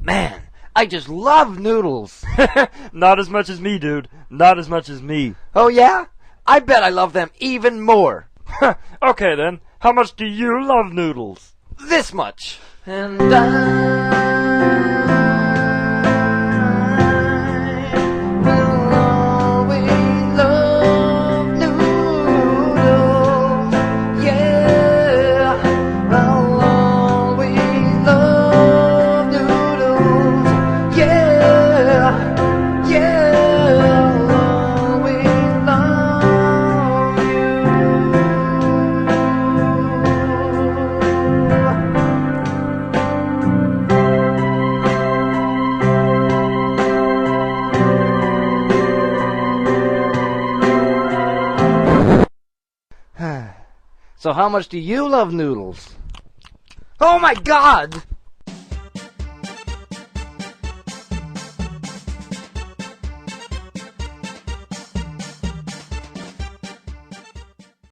Man, I just love noodles. Not as much as me, dude. Not as much as me. Oh yeah? I bet I love them even more. Okay then, how much do you love noodles? This much. And I will always love noodles. Yeah, I'll always love noodles. Yeah, I'll always love you. So how much do you love noodles? Oh my God!